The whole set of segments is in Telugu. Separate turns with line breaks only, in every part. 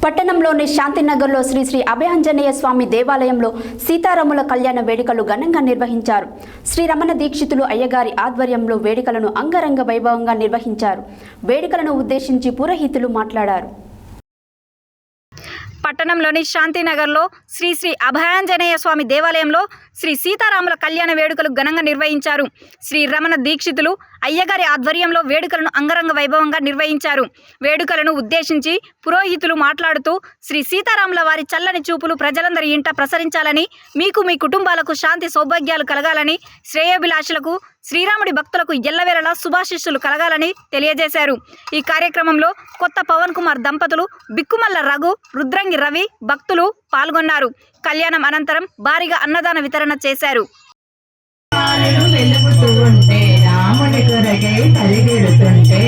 పట్టణంలోని శాంతినగర్లో శ్రీ శ్రీ అభయాంజనేయ స్వామి దేవాలయంలో సీతారాముల కళ్యాణ వేడుకలు ఘనంగా నిర్వహించారు. శ్రీ రమణ దీక్షితులు అయ్యగారి ఆధ్వర్యంలో వేడుకలను అంగరంగ వైభవంగా నిర్వహించారు. వేడుకలను ఉద్దేశించి పురోహితులు మాట్లాడారు.
పట్టణంలోని శాంతినగర్లో శ్రీ శ్రీ అభయాంజనేయ స్వామి దేవాలయంలో శ్రీ సీతారాముల కళ్యాణ వేడుకలు ఘనంగా నిర్వహించారు. శ్రీ రమణ దీక్షితులు అయ్యగారి ఆధ్వర్యంలో వేడుకలను అంగరంగ వైభవంగా నిర్వహించారు. వేడుకలను ఉద్దేశించి పురోహితులు మాట్లాడుతూ శ్రీ సీతారాముల వారి చల్లని చూపులు ప్రజలందరి ఇంట ప్రసరించాలని, మీకు మీ కుటుంబాలకు శాంతి సౌభాగ్యాలు కలగాలని, శ్రేయోభిలాషులకు శ్రీరాముడి భక్తులకు ఎల్లవేళలా శుభాశిస్సులు కలగాలని తెలియజేశారు. ఈ కార్యక్రమంలో కొత్త పవన్ కుమార్ దంపతులు, బిక్కుమల్ల రఘు, రుద్రంగి రవి భక్తులు పాల్గొన్నారు. కళ్యాణం అనంతరం భారీగా అన్నదాన వితరణ చేశారు.
రాముని కొరకై పరిగెడుతుంటే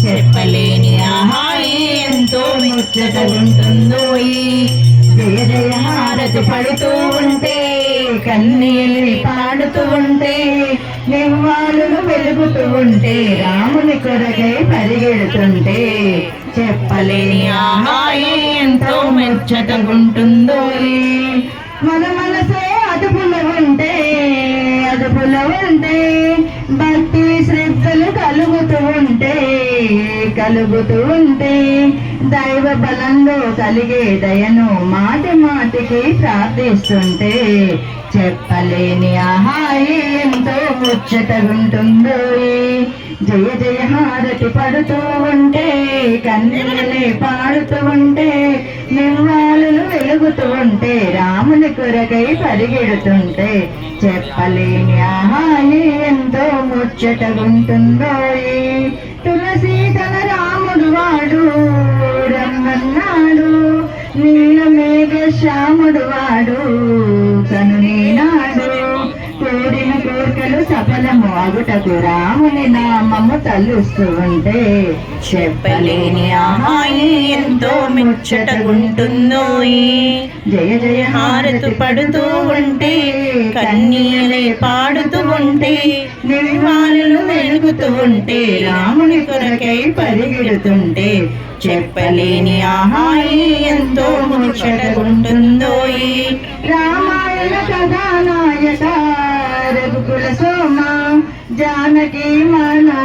చెప్పలేని ఆహాయి ఎంతో ముచ్చటగుంటుందో. జయ జయ హారతి పడుతూ ఉంటే, కన్నీళ్ళు పాడుతూ ఉంటే, నివ్వాలు వెలుగుతూ ఉంటే, రాముని కొరకై పరిగెడుతుంటే చెప్పలేని ఆహాయి ఎంతో ముచ్చటగుంటుందో. మన మనసే అదుపులో ఉంటే భక్తి శ్రద్ధలు కలుగుతూ ఉంటే దైవ బలంలో కలిగే దయను మాటి మాటికి ప్రార్థిస్తుంటే చెప్పలేని ఆహాయి ఎంతో ముచ్చటగుంటుందో. జయ జయ హారతి పడుతూ ఉంటే, కన్నీళ్ళే పాడుతూ ఉంటే, నివ్వాలు వెలుగుతూ ఉంటే, రాముని కొరకై పరిగెడుతుంటే చెప్పలేని ఆహాయి ఎంతో ముచ్చటగుంటుందో. తులసి తన రాముడు వాడు రమ్మన్నాడు, నీల మేఘ శ్యాముడు వాడు కనునేనాడు. కోరిన కోరికలు సఫలము అగుటకు రాముని నామము తలుస్తూ ఉంటే చెప్పలేని ఆహాయి ఎంతో ముచ్చటగుంటుందో. జయ జయ హారతి పడుతూ ఉంటే, కన్నీలే పాడుతూ ఉంటే, నిర్వాణులు వెలుగుతూ ఉంటే, రాముని కొరకై పరిగెడుతుంటే చెప్పలేని ఆహాయి ఎంతో ముచ్చటగుంటుందో. రామాయణ కథానాయక రఘుకుల సోమ, జానకి మనో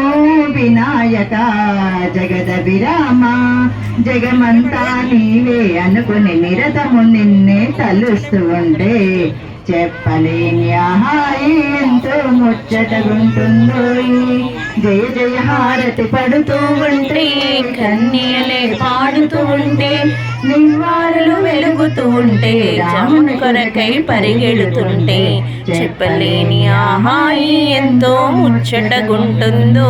వినాయక, జగద విరామ, జగమంతా నీవే అనుకుని నిరతము నిన్నే తలుస్తూ ఉంటే చెప్పలేని ఆహాయి ఎంతో ముచ్చటగుంటుందో. జయ జయ హారతి పడుతూ ఉంటే, కన్నీలే పాడుతూ ఉంటే, నివ్వారులు వెలుగుతూ ఉంటే, రాముని కొరకై పరిగెడుతుంటే చెప్పలేని ఆహాయి ఎంతో ముచ్చటగుంటుందో.